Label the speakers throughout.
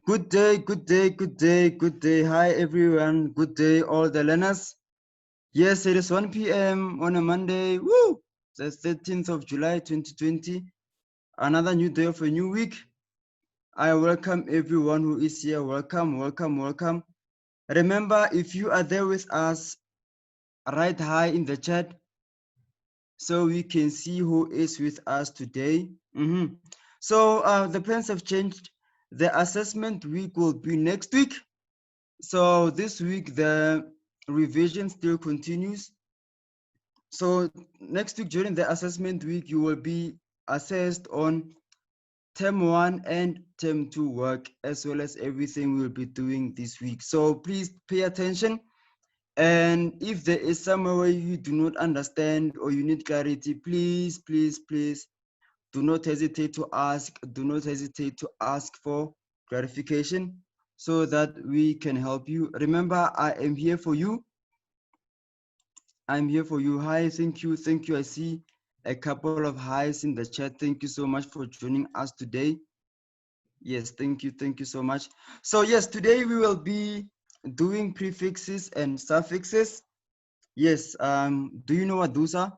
Speaker 1: Good day, good day, good day, good day. Hi, everyone. Good day, all the learners. Yes, it is 1 p.m. on a Monday. Woo! The 13th of July, 2020. Another new day of a new week. I welcome everyone who is here. Welcome, welcome, welcome. Remember, if you are there with us, write hi in the chat so we can see who is with us today. So the plans have changed. The assessment week will be next week. So this week, the revision still continues. So next week during the assessment week, you will be assessed on term 1 and term 2 work, as well as everything we'll be doing this week. So please pay attention. And if there is somewhere where you do not understand or you need clarity, please, please, please do not hesitate to ask. Do not hesitate to ask for clarification so that we can help you. Remember, I am here for you. I'm here for you. Hi, thank you, thank you. I see a couple of highs in the chat. Thank you so much for joining us today. Yes, thank you so much. So yes, today we will be doing prefixes and suffixes. Yes, do you know what those are?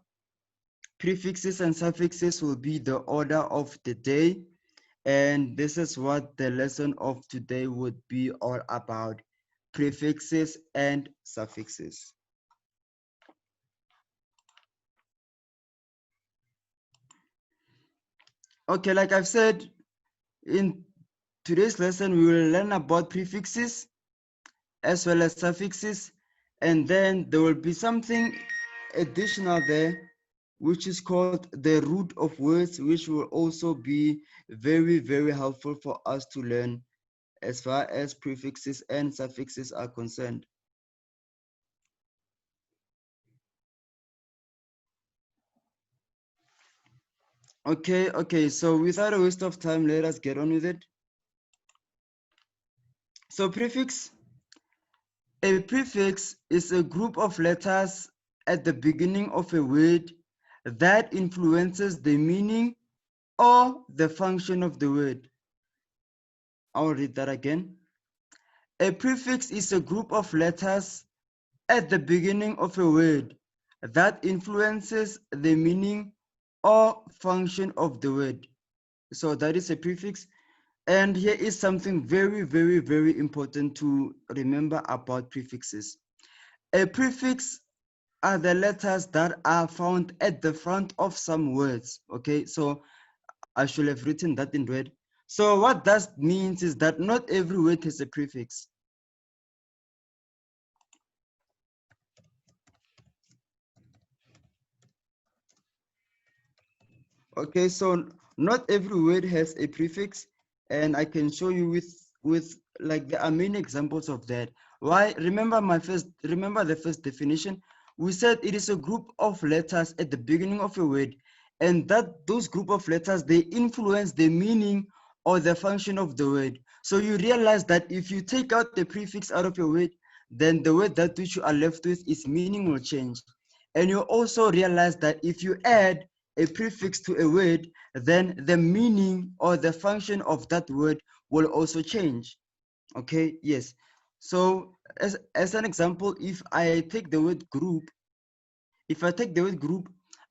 Speaker 1: Prefixes and suffixes will be the order of the day. And this is what the lesson of today would be all about. Prefixes and suffixes. Okay, like I've said, in today's lesson, we will learn about prefixes as well as suffixes, and then there will be something additional there, which is called the root of words, which will also be very, very helpful for us to learn as far as prefixes and suffixes are concerned. Okay, so without a waste of time, let us get on with it. So a prefix is a group of letters at the beginning of a word that influences the meaning or the function of the word. I'll read that again. A prefix is a group of letters at the beginning of a word that influences the meaning or function of the word. So that is a prefix. And here is something very, very, very important to remember about prefixes. A prefix are the letters that are found at the front of some words. Okay, so I should have written that in red. So what that means is that not every word has a prefix. Okay, so not every word has a prefix, and I can show you with like there are many examples of that. Why? Remember the first definition. We said it is a group of letters at the beginning of a word, and that those group of letters, they influence the meaning or the function of the word. So you realize that if you take out the prefix out of a word, then the word that which you are left with, its meaning will change. And you also realize that if you add a prefix to a word, then the meaning or the function of that word will also change. Okay, yes. So as an example, if I take the word group,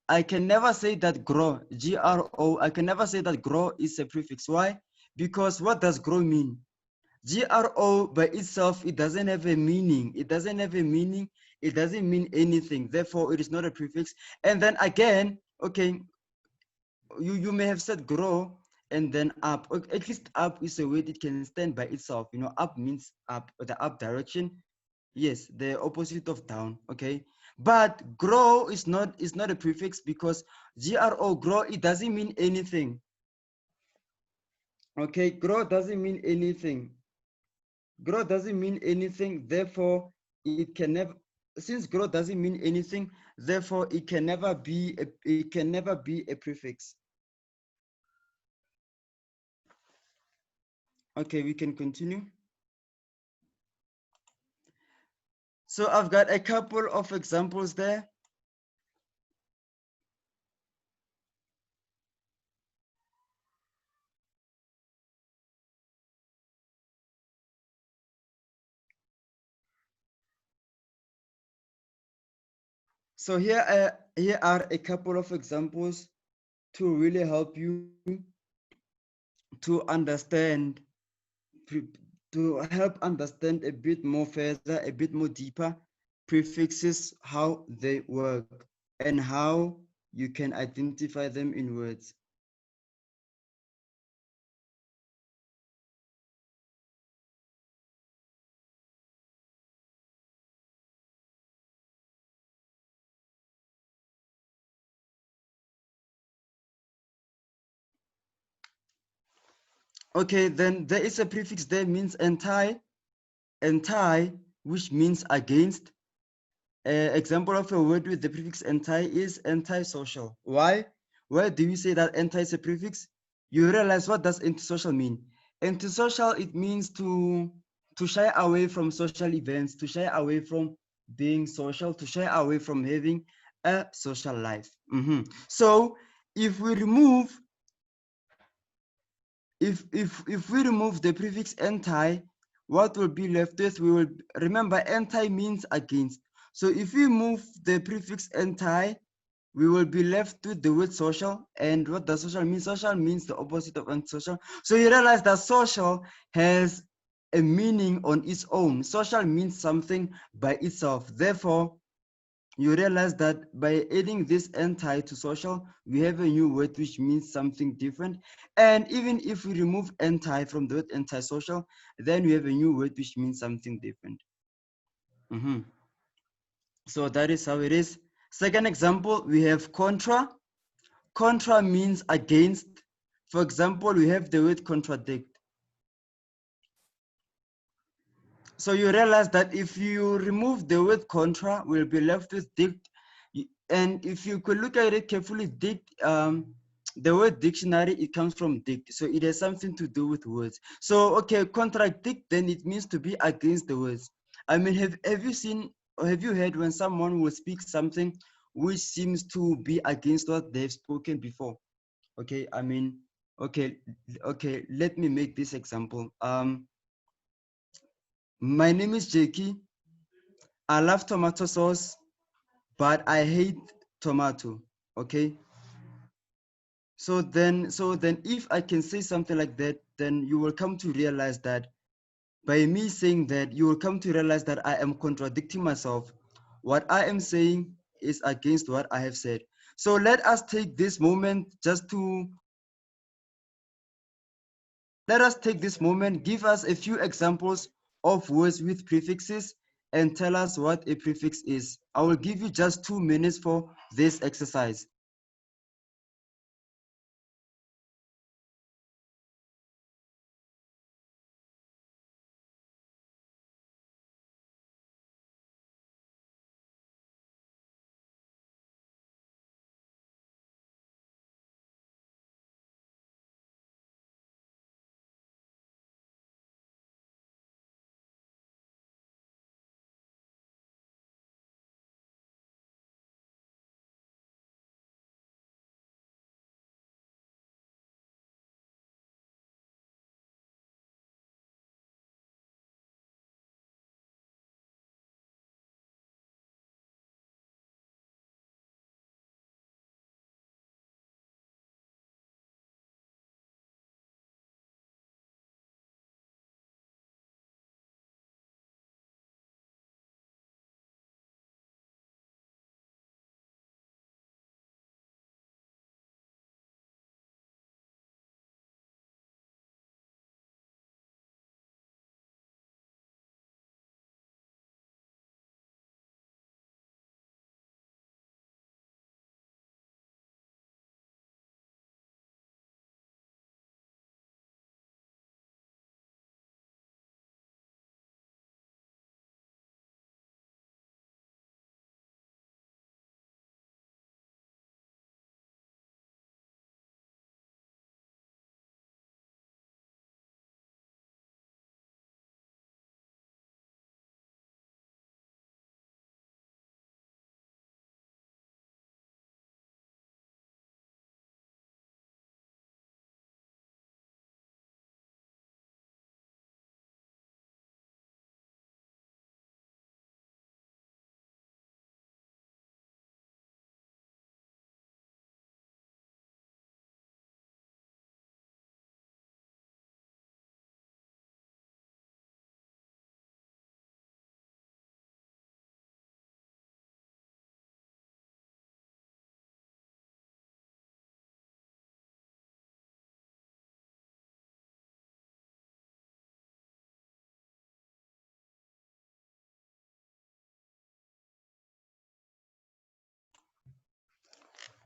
Speaker 1: I can never say that grow, G-R-O, I can never say that grow is a prefix. Why? Because what does grow mean? GRO by itself, it doesn't have a meaning. It doesn't have a meaning. It doesn't mean anything. Therefore, it is not a prefix. And then again, okay, you may have said grow and then up. At least up is a word it can stand by itself. You know, up means up, the up direction. Yes, the opposite of down. Okay, but grow is not a prefix because GRO grow, it doesn't mean anything. Okay, grow doesn't mean anything. Growth doesn't mean anything, therefore it can never, since growth doesn't mean anything, therefore it can never be a prefix. Okay, we can continue. So I've got a couple of examples there. So here are a couple of examples to really help you to understand, to help understand a bit more further, a bit more deeper, prefixes, how they work, and how you can identify them in words. Okay, then there is a prefix there means anti, which means against. Example of a word with the prefix anti is antisocial. Why? Why do you say that anti is a prefix? You realize, what does antisocial mean? Antisocial, it means to shy away from social events, to shy away from being social, to shy away from having a social life. So if we remove if we remove the prefix anti, what will be left with? We will remember anti means against. So if we move the prefix anti, we will be left with the word social. And what does social mean? Social means the opposite of antisocial. So you realize that social has a meaning on its own. Social means something by itself. Therefore, you realize that by adding this anti to social, we have a new word which means something different. And even if we remove anti from the word antisocial, then we have a new word which means something different. So that is how it is. Second example, we have contra. Contra means against. For example, we have the word contradict. So you realize that if you remove the word contra, we'll be left with dict. And if you could look at it carefully, dict, the word dictionary, it comes from dict. So it has something to do with words. So, okay, contradict, then it means to be against the words. I mean, have you seen, or have you heard when someone will speak something which seems to be against what they've spoken before? Okay, I mean, okay, let me make this example. My name is Jakey. I love tomato sauce, but I hate tomato. Okay. So then if I can say something like that, then you will come to realize that by me saying that, you will come to realize that I am contradicting myself. What I am saying is against what I have said. So let us take this moment just to let us take this moment, give us a few examples of words with prefixes and tell us what a prefix is. I will give you just 2 minutes for this exercise.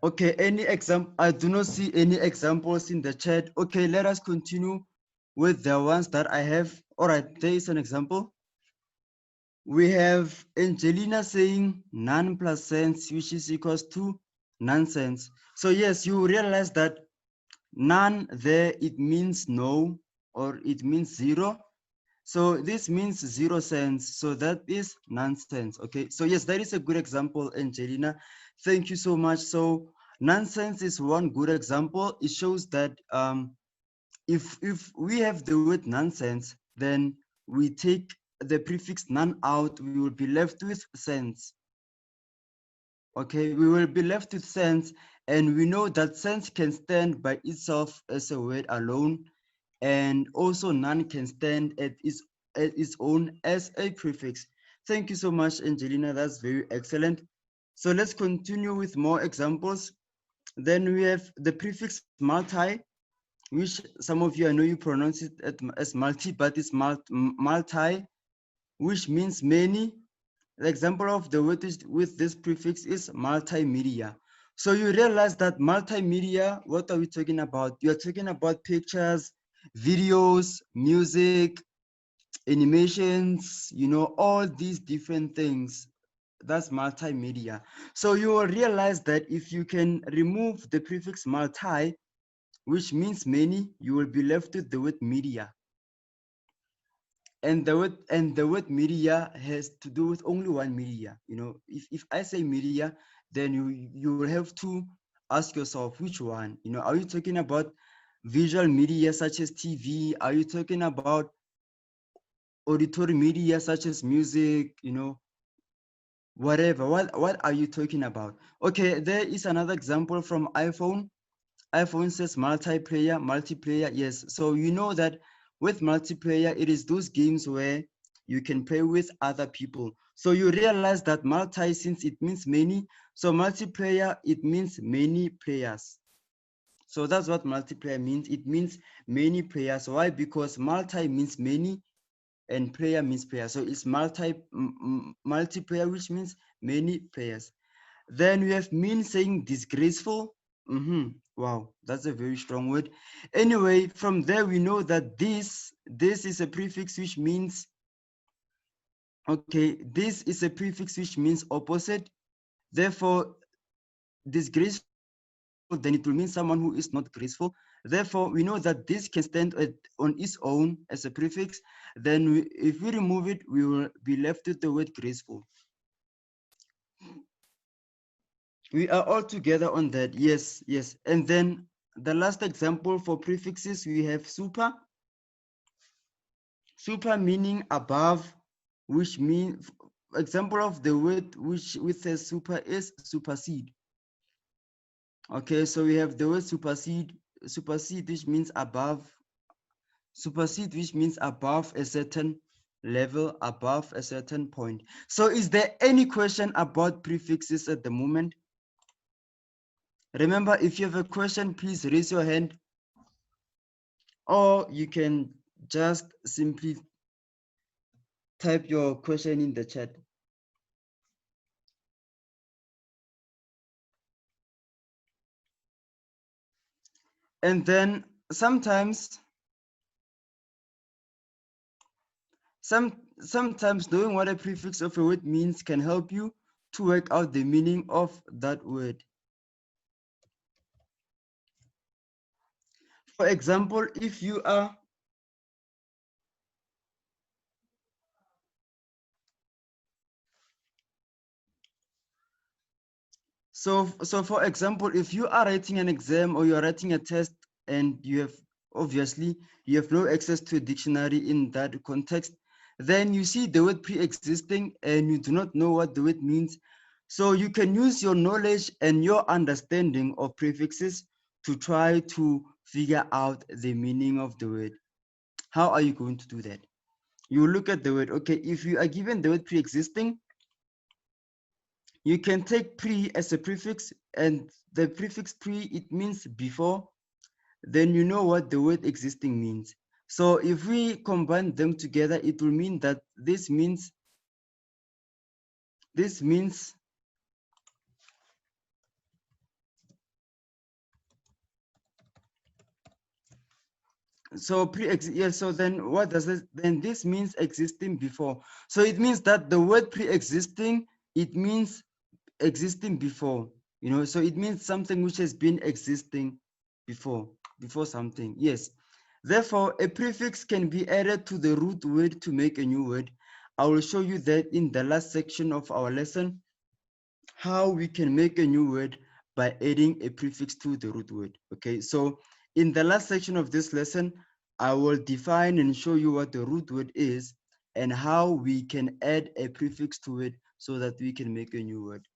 Speaker 1: Okay, any example? I do not see any examples in the chat. Okay, let us continue with the ones that I have. All right, there is an example. We have Angelina saying none plus sense, which is equals to nonsense. So yes, you realize that none there, it means no, or it means zero. So this means 0 cents. So that is nonsense. Okay. So yes, that is a good example, Angelina. Thank you so much. So nonsense is one good example. It shows that if we have the word nonsense, then we take the prefix none out, we will be left with sense. Okay, we will be left with sense, and we know that sense can stand by itself as a word alone, and also none can stand at its own as a prefix. Thank you so much, Angelina. That's very excellent. So let's continue with more examples. Then we have the prefix multi, which some of you, I know you pronounce it as multi, but it's multi, which means many. The example of the word with this prefix is multimedia. So you realize that multimedia, what are we talking about? You're talking about pictures, videos, music, animations, all these different things. That's multimedia. So you will realize that if you can remove the prefix multi, which means many, you will be left with the word media. And the word media has to do with only one media. If I say media, then you will have to ask yourself which one. Are you talking about visual media such as TV? Are you talking about auditory media such as music? Whatever. What are you talking about? Okay, there is another example from iPhone. iPhone says multiplayer. Yes. So you know that with multiplayer, it is those games where you can play with other people. So you realize that multi, since it means many, so multiplayer, it means many players. So that's what multiplayer means. It means many players. Why? Because multi means many and player means player. So it's multiplayer, which means many players. Then we have mean saying disgraceful. Wow, that's a very strong word. Anyway, from there we know that this is a prefix which means, okay, this is a prefix which means opposite. Therefore, disgraceful, then it will mean someone who is not graceful. Therefore, we know that this can stand on its own as a prefix. Then if we remove it, we will be left with the word graceful. We are all together on that. Yes. And then the last example for prefixes, we have super. Super meaning above, which means, example of the word which says super is supersede. Okay, so we have the word supersede, which means above, supersede, which means above a certain level, above a certain point. So is there any question about prefixes at the moment? Remember, if you have a question, please raise your hand, or you can just simply type your question in the chat. And then sometimes knowing what a prefix of a word means can help you to work out the meaning of that word. For example, if you are so for example, if you are writing an exam or you're writing a test and you have no access to a dictionary in that context, then you see the word pre-existing and you do not know what the word means. So you can use your knowledge and your understanding of prefixes to try to figure out the meaning of the word. How are you going to do that? You look at the word. Okay, if you are given the word pre-existing, you can take pre as a prefix, and the prefix pre, it means before. Then you know what the word existing means. So if we combine them together, it will mean that this means So so then what does this, then this means existing before. So it means that the word pre-existing, it means existing before, you know, so it means something which has been existing before something. Yes. Therefore, a prefix can be added to the root word to make a new word. I will show you that in the last section of our lesson, how we can make a new word by adding a prefix to the root word. Okay, so in the last section of this lesson, I will define and show you what the root word is and how we can add a prefix to it so that we can make a new word.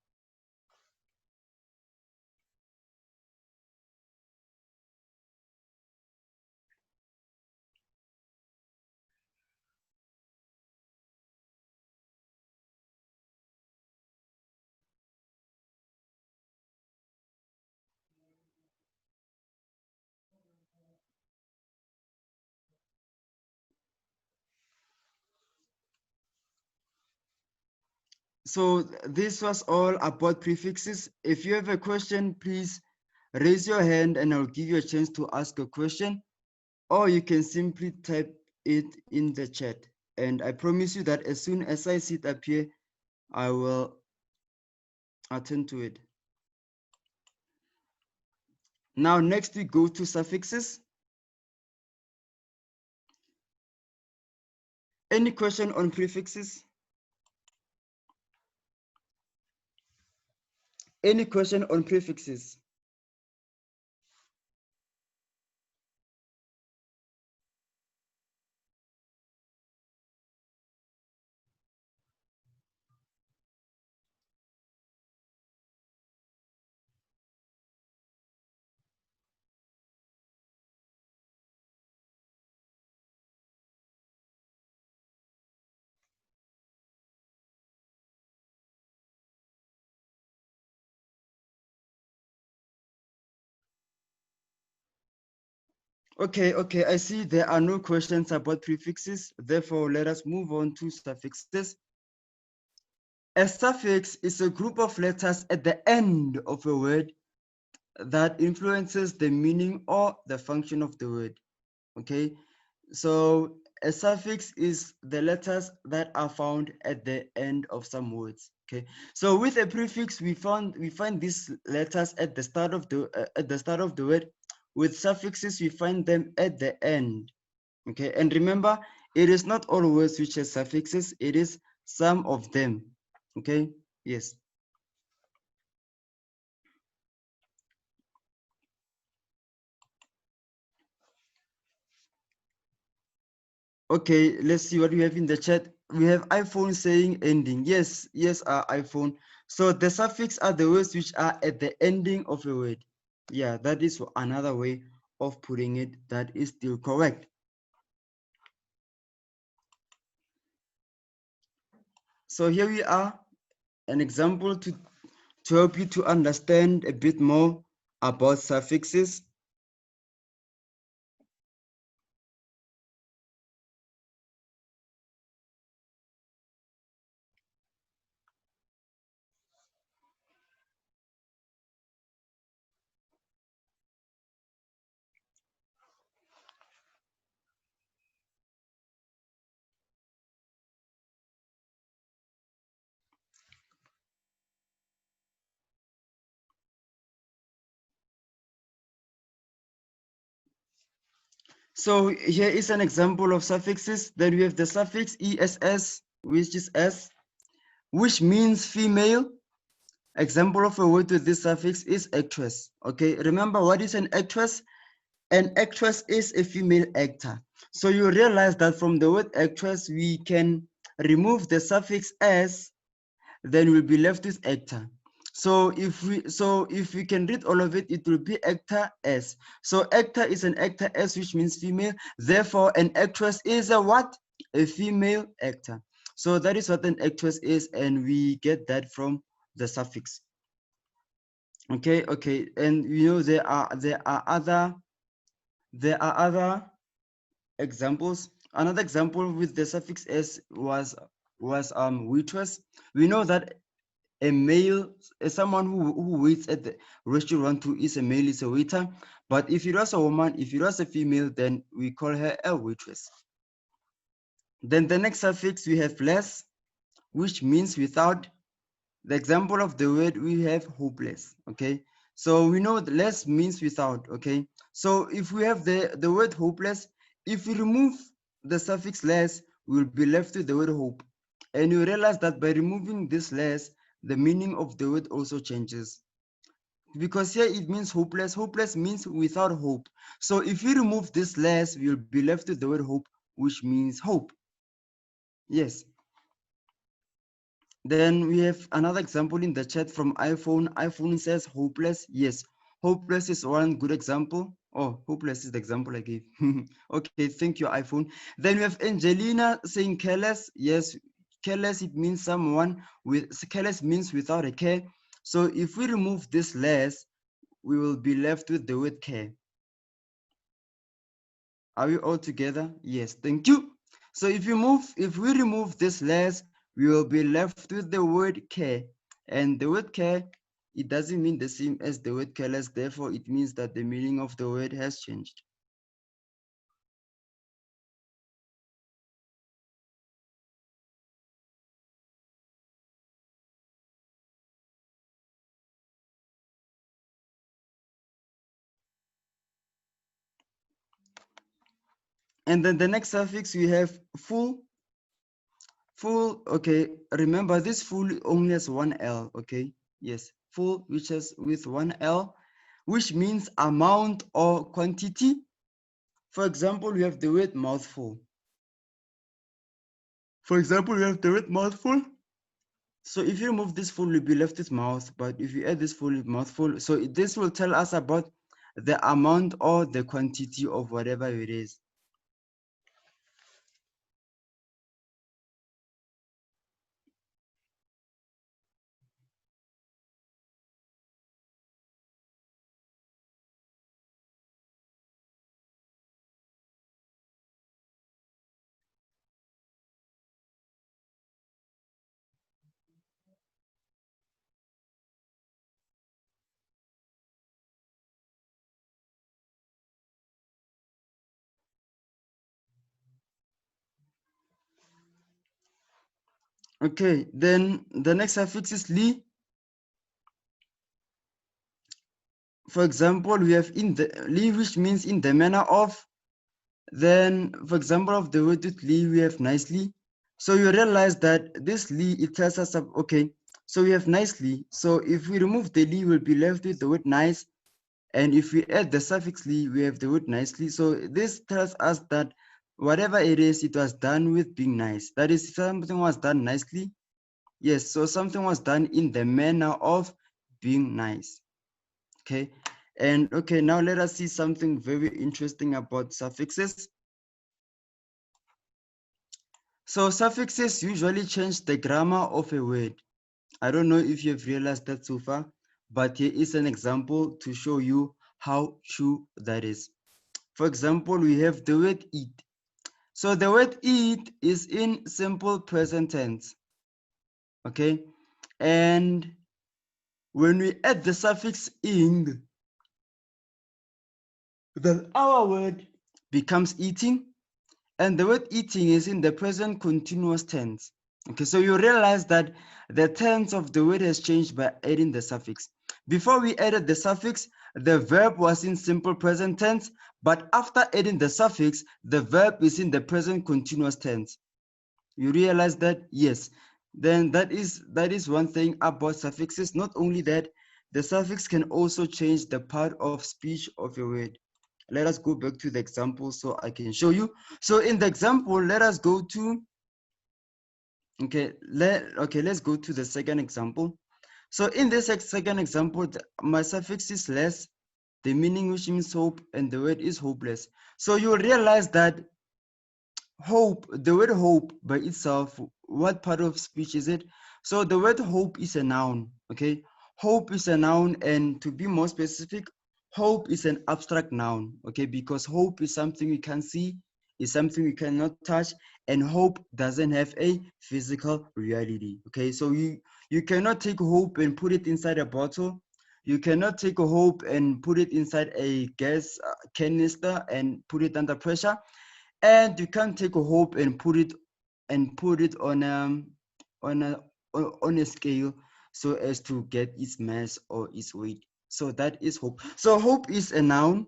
Speaker 1: So this was all about prefixes. If you have a question, please raise your hand and I'll give you a chance to ask a question, or you can simply type it in the chat. And I promise you that as soon as I see it appear, I will attend to it. Now, next we go to suffixes. Any question on prefixes? Any question on prefixes? Okay, I see there are no questions about prefixes. Therefore, let us move on to suffixes. A suffix is a group of letters at the end of a word that influences the meaning or the function of the word. Okay, so a suffix is the letters that are found at the end of some words. Okay, so with a prefix, we find these letters at the start of the word. With suffixes, we find them at the end. Okay, and remember, it is not all words which have suffixes, it is some of them. Okay, yes. Okay, let's see what we have in the chat. We have iPhone saying ending. Yes, iPhone. So the suffix are the words which are at the ending of a word. Yeah, that is another way of putting it that is still correct. So here we are, an example to help you to understand a bit more about suffixes. So here is an example of suffixes. Then we have the suffix ess, which is s, which means female. Example of a word with this suffix is actress. Okay, remember what is an actress? An actress is a female actor. So you realize that from the word actress, we can remove the suffix s, then we'll be left with actor. So if we can read all of it, it will be actor s. So actor is an actor s, which means female. Therefore, an actress is a what? A female actor. So that is what an actress is, and we get that from the suffix. Okay, and you know there are other examples. Another example with the suffix s was waitress. We know that a male, someone who waits at the restaurant, who is a male, is a waiter. But if it was a woman, if it was a female, then we call her a waitress. Then the next suffix, we have less, which means without. The example of the word, we have hopeless. Okay, so we know less means without. Okay, so if we have the word hopeless, if we remove the suffix less, we will be left with the word hope. And you realize that by removing this less, the meaning of the word also changes, because here it means hopeless. Hopeless means without hope. So if we remove this less, we will be left with the word hope, which means hope. Yes. Then we have another example in the chat from iPhone. iPhone says hopeless. Yes, hopeless is one good example. Oh, hopeless is the example I gave. Okay, thank you, iPhone. Then we have Angelina saying careless. Yes, careless, it means someone with, careless means without a care. So if we remove this less, we will be left with the word care. Are we all together? Yes, thank you. So if we remove this less, we will be left with the word care. And the word care, it doesn't mean the same as the word careless. Therefore, it means that the meaning of the word has changed. And then the next suffix, we have full. Full, okay, remember this full only has one L, okay? Yes, full, which is with one L, which means amount or quantity. For example, we have the word mouthful. For example, we have the word mouthful. So if you remove this full, you'll be left with mouth. But if you add this full, mouthful, so this will tell us about the amount or the quantity of whatever it is. Okay, then the next suffix is li. For example, we have in the li, which means in the manner of. Then, for example, of the word with li, we have nicely. So you realize that this li, it tells us, okay, so we have nicely. So if we remove the li, we'll be left with the word nice. And if we add the suffix li, we have the word nicely. So this tells us that whatever it is, it was done with being nice. That is, something was done nicely. Yes, so something was done in the manner of being nice. Okay, and okay, now let us see something very interesting about suffixes. So suffixes usually change the grammar of a word. I don't know if you've realized that so far, but here is an example to show you how true that is. For example, we have the word eat. So the word eat is in simple present tense, okay? And when we add the suffix ing, then our word becomes eating, and the word eating is in the present continuous tense. Okay, so you realize that the tense of the word has changed by adding the suffix. Before we added the suffix, the verb was in simple present tense, but after adding the suffix, the verb is in the present continuous tense. You realize that? Yes. Then that is one thing about suffixes. Not only that, the suffix can also change the part of speech of a word. Let us go back to the example so I can show you. So in the example, let us go to, let's go to the second example. So in this second example, my suffix is less, the meaning which means hope, and the word is hopeless. So you realize that hope, the word hope by itself, what part of speech is it? So the word hope is a noun, okay? Hope is a noun, and to be more specific, hope is an abstract noun, okay? Because hope is something we can see, is something we cannot touch, and hope doesn't have a physical reality, okay? So you cannot take hope and put it inside a bottle. You cannot take a hope and put it inside a gas canister and put it under pressure, and you can't take a hope and put it on a scale so as to get its mass or its weight. So that is hope. So hope is a noun.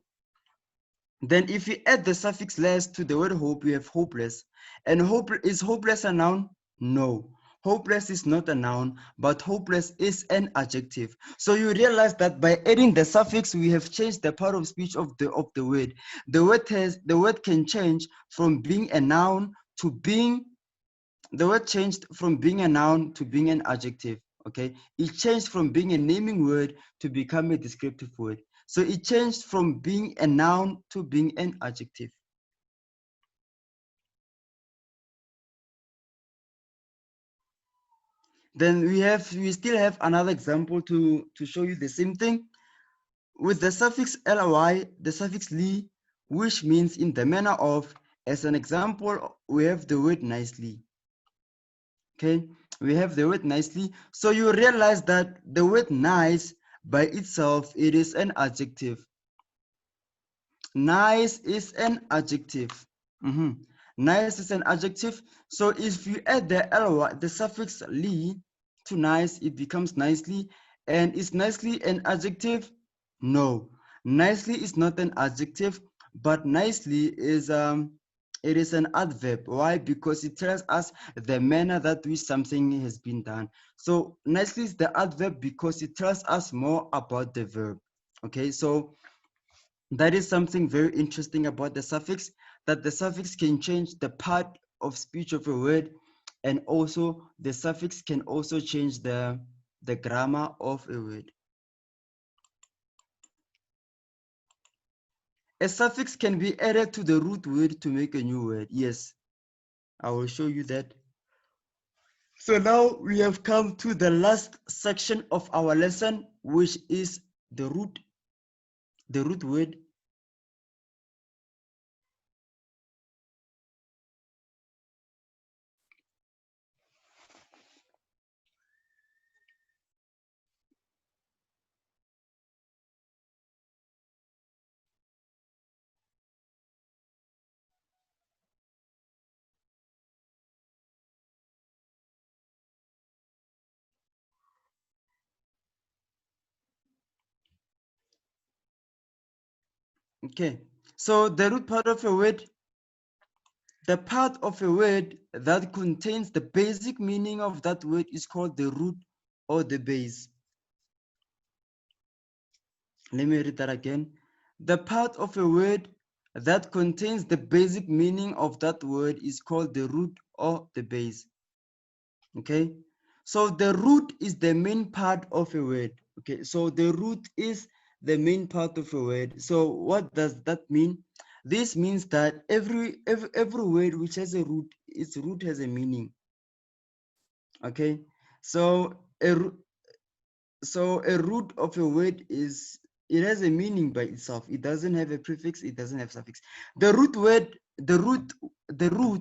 Speaker 1: Then if you add the suffix less to the word hope, we have hopeless. And is hopeless a noun? No. Hopeless is not a noun, but hopeless is an adjective. So you realize that by adding the suffix, we have changed the part of speech of the word. The word can change from being a noun to being the word changed from being a noun to being an adjective. Okay, it changed from being a naming word to become a descriptive word. So it changed from being a noun to being an adjective. Then we still have another example to show you the same thing. With the suffix ly, the suffix li, which means in the manner of. As an example, we have the word nicely. Okay, we have the word nicely. So you realize that the word nice by itself, it is an adjective. Nice is an adjective. Nice is an adjective. So if you add the ly, the suffix li to nice, it becomes nicely. And is nicely an adjective? No, nicely is not an adjective, but nicely is it is an adverb. Why? Because it tells us the manner that which something has been done. So nicely is the adverb because it tells us more about the verb. Okay, so that is something very interesting about the suffix, that the suffix can change the part of speech of a word, and also the suffix can also change the grammar of a word. A suffix can be added to the root word to make a new word. Yes, I will show you that. So now we have come to the last section of our lesson, which is the root word. Okay, so the root part of a word, the part of a word that contains the basic meaning of that word is called the root or the base. Let me read that again. The part of a word that contains the basic meaning of that word is called the root or the base. Okay, so the root is the main part of a word. Okay, so the root is the main part of a word. So what does that mean? This means that every word which has a root, its root has a meaning. Okay, so a root of a word is, it has a meaning by itself. It doesn't have a prefix, it doesn't have suffix. The root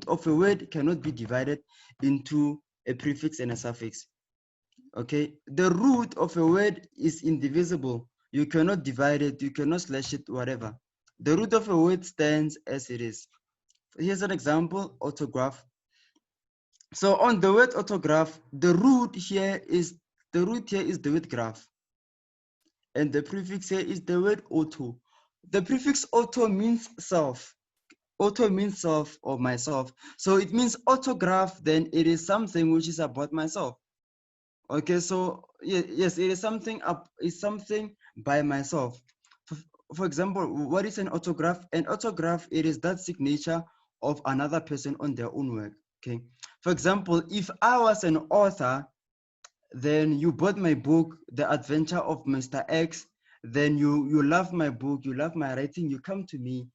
Speaker 1: of a word cannot be divided into a prefix and a suffix. Okay, the root of a word is indivisible. You cannot divide it, you cannot slash it, whatever. The root of a word stands as it is. Here's an example: autograph. So on the word autograph, the root here is the word graph, and the prefix here is the word auto. The prefix auto means self. Auto means self or myself. So it means autograph, then it is something which is about myself. Okay, so yes, it is something by myself. For example, what is an autograph? An autograph, it is that signature of another person on their own work. Okay, for example, if I was an author, then you bought my book, The Adventure of Mr. X, then you love my book, you love my writing, you come to me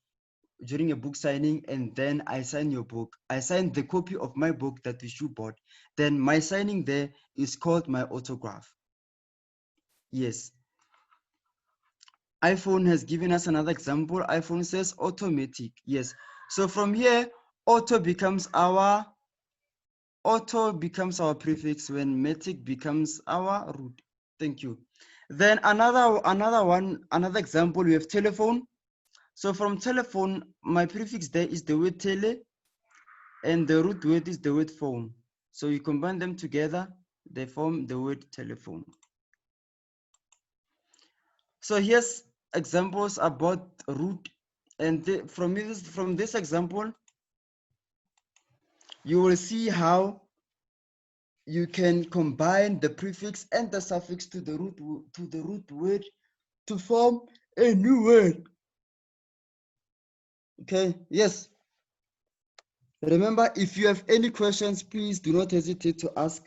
Speaker 1: during a book signing, and then I sign your book. I sign the copy of my book that which you bought. Then my signing there is called my autograph. Yes. iPhone has given us another example. iPhone says automatic. Yes. So from here, auto becomes our prefix when matic becomes our root. Thank you. Then another example, we have telephone. So from telephone, my prefix there is the word tele, and the root word is the word phone. So you combine them together, they form the word telephone. So here's examples about root, and from this example, you will see how you can combine the prefix and the suffix to the root word to form a new word. Okay, yes. Remember, if you have any questions, please do not hesitate to ask.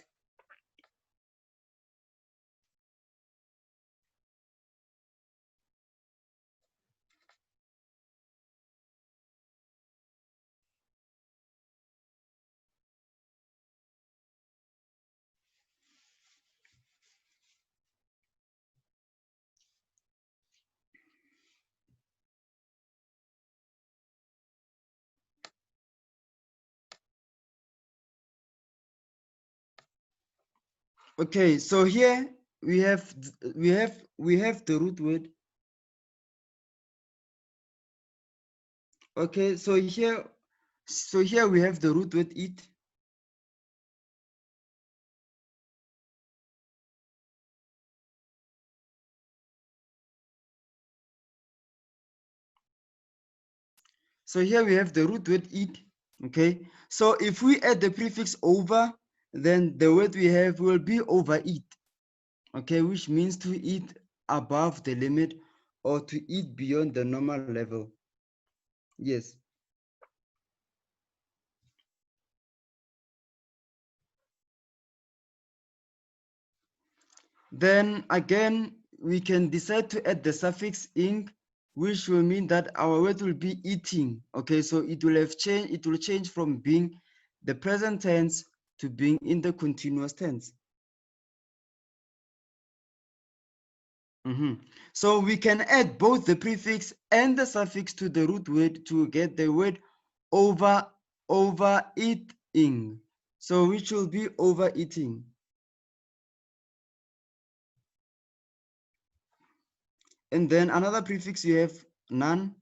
Speaker 1: Okay, so here we have the root word. Okay, so here we have the root word eat. So here we have the root word eat. Okay, so if we add the prefix over, then the word we have will be overeat. Okay, which means to eat above the limit or to eat beyond the normal level. Yes. Then again, we can decide to add the suffix ing, which will mean that our word will be eating. Okay, so it will change from being the present tense to being in the continuous tense. So we can add both the prefix and the suffix to the root word to get the word overeating. So which will be overeating. And then another prefix, you have none,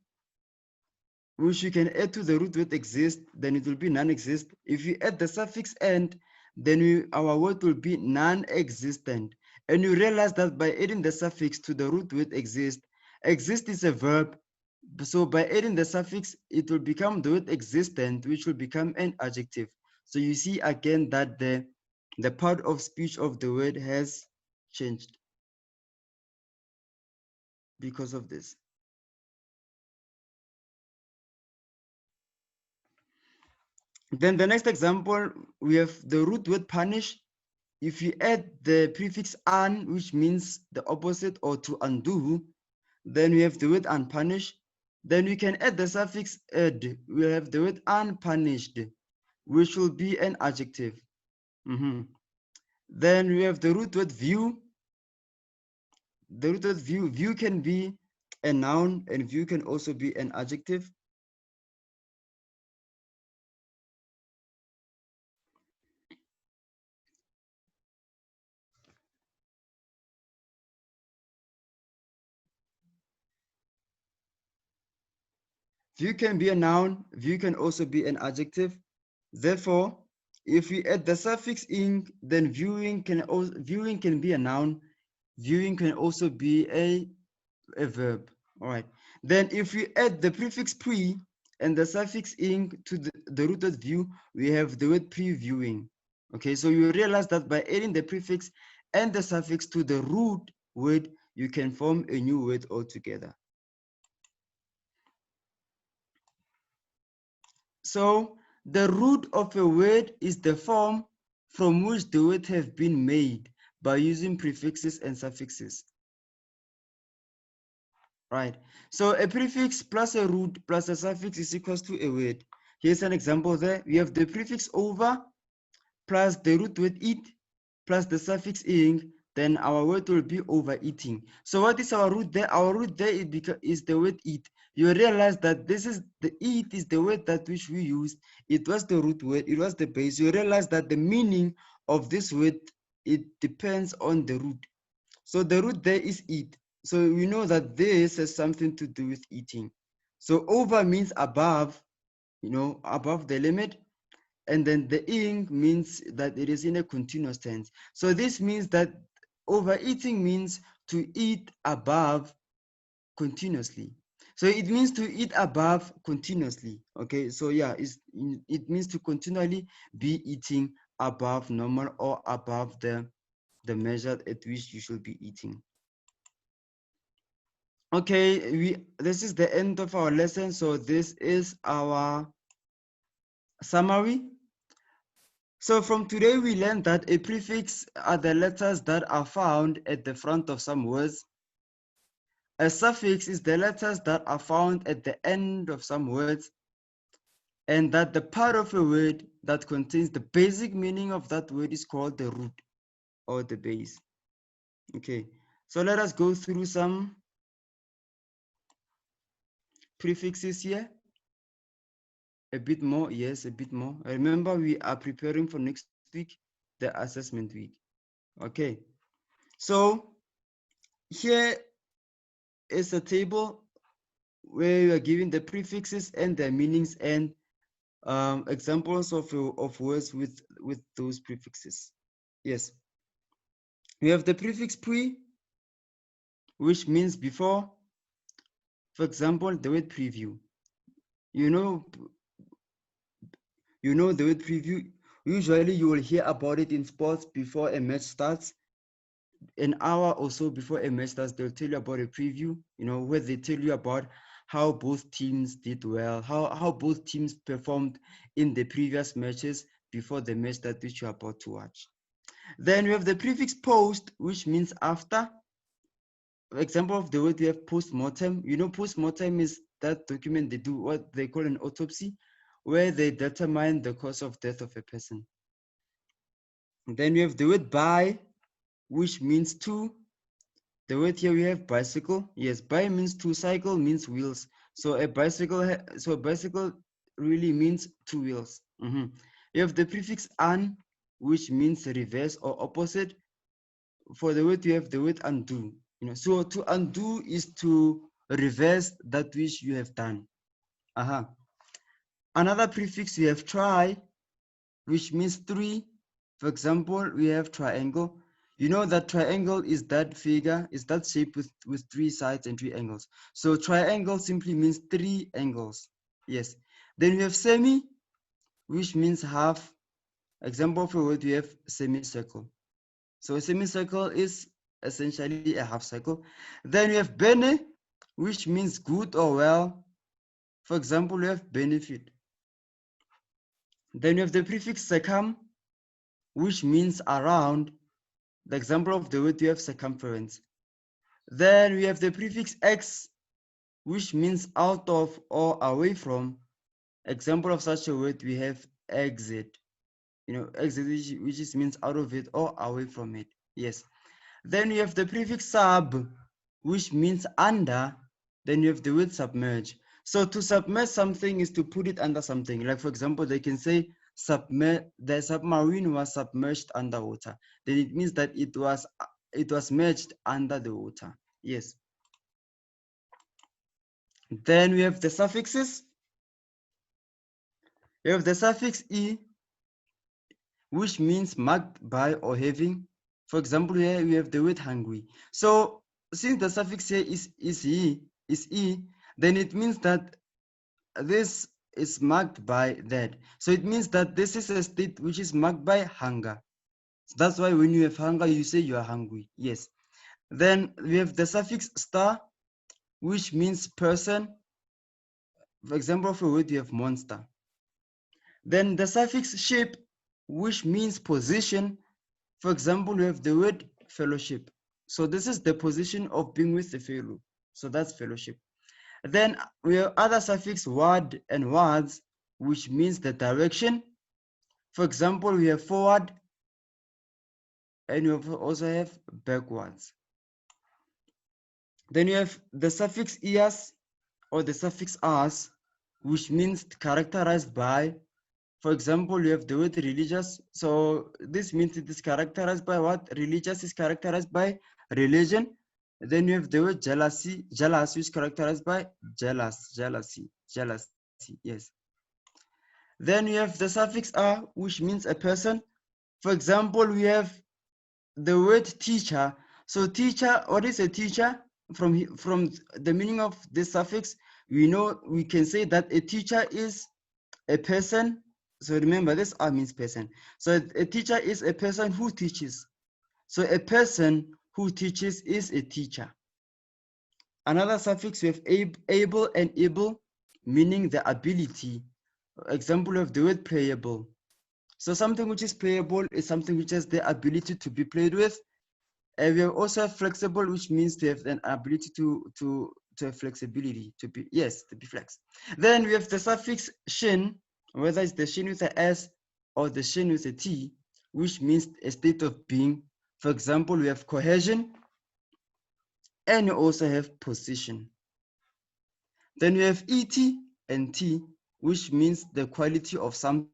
Speaker 1: which you can add to the root word exist, then it will be non-exist. If you add the suffix and, then our word will be non-existent. And you realize that by adding the suffix to the root word exist is a verb. So by adding the suffix, it will become the word existent, which will become an adjective. So you see again that the part of speech of the word has changed because of this. Then the next example, we have the root word punish. If you add the prefix un, which means the opposite or to undo, then we have the word unpunished. Then we can add the suffix ed. We have the word unpunished, which will be an adjective. Then we have the root word view. The root word view can be a noun, and view can also be an adjective. View can be a noun, view can also be an adjective. Therefore, if we add the suffix ing, then viewing can be a noun, viewing can also be a verb. All right. Then if we add the prefix pre and the suffix ing to the root word view, we have the word previewing. Okay, so you realize that by adding the prefix and the suffix to the root word, you can form a new word altogether. So the root of a word is the form from which the word have been made by using prefixes and suffixes. Right. So a prefix plus a root plus a suffix is equals to a word. Here's an example there. We have the prefix over plus the root word eat plus the suffix ing, then our word will be overeating. So what is our root there? Our root there is the word eat. You realize that this is the eat is the word that which we used. It was the root word, it was the base. You realize that the meaning of this word, it depends on the root. So the root there is eat. So we know that this has something to do with eating. So over means above, above the limit. And then the ing means that it is in a continuous tense. So this means that overeating means to eat above continuously. So it means to eat above continuously. Okay, so yeah, it means to continually be eating above normal or above the measure at which you should be eating. Okay, this is the end of our lesson. So this is our summary. So from today, we learned that a prefix are the letters that are found at the front of some words. A suffix is the letters that are found at the end of some words, and that the part of a word that contains the basic meaning of that word is called the root or the base. Okay, so let us go through some prefixes here. A bit more, yes, a bit more. Remember, we are preparing for next week, the assessment week. Okay, so here is a table where you are given the prefixes and their meanings and examples of words with those prefixes. Yes, we have the prefix pre, which means before. For example, the word preview. You know the word preview. Usually, you will hear about it in sports before a match starts. An hour or so before a match starts, they'll tell you about a preview. Where they tell you about how both teams did well, how both teams performed in the previous matches before the match that which you're about to watch. Then we have the prefix post, which means after. Example of the word we have post-mortem. Post-mortem is that document they do what they call an autopsy, where they determine the cause of death of a person. And then we have the word by, which means to. The word here we have bicycle. Yes, by means to, cycle means wheels. So a bicycle really means two wheels. You have the prefix an, which means reverse or opposite. For the word you have the word undo. So to undo is to reverse that which you have done. Another prefix we have try, which means three. For example, we have triangle. You know that triangle is that figure, is that shape with three sides and three angles. So triangle simply means three angles. Yes. Then we have semi, which means half. Example for word we have semicircle. So a semicircle is essentially a half circle. Then we have bene, which means good or well. For example, we have benefit. Then we have the prefix circum, which means around. The example of the word we have circumference. Then we have the prefix x, which means out of or away from. Example of such a word we have exit. Exit, which means out of it or away from it. Yes. Then you have the prefix sub, which means under. Then you have the word submerge. So to submerge something is to put it under something. Like for example, they can say the submarine was submerged underwater. Then it means that it was merged under the water. Yes. Then we have the suffixes. We have the suffix e, which means marked by or having. For example, here we have the word hungry. So since the suffix here is e, then it means that this is marked by that. So it means that this is a state which is marked by hunger. So that's why when you have hunger, you say you are hungry. Yes. Then we have the suffix star, which means person. For example, for word you have monster. Then the suffix shape, which means position. For example, we have the word fellowship. So this is the position of being with the fellow. So that's fellowship. Then we have other suffix word and words, which means the direction. For example, we have forward, and we also have backwards. Then you have the suffix ias or the suffix as, which means characterized by. For example, you have the word religious. So this means it is characterized by what? Religious is characterized by religion. Then you have the word jealousy, jealous, which is characterized by jealousy, yes. Then you have the suffix "a", which means a person. For example, we have the word teacher. So teacher, what is a teacher? From the meaning of this suffix, we can say that a teacher is a person. So remember, this "a" means person. So a teacher is a person who teaches. So a person who teaches is a teacher. Another suffix, we have able and able, meaning the ability. Example of the word playable. So something which is playable is something which has the ability to be played with. And we have also flexible, which means to have an ability to have flexibility, to be flex. Then we have the suffix shin, whether it's the shin with a S or the shin with a T, which means a state of being. For example, we have cohesion, and you also have position. Then we have ET and T, which means the quality of something.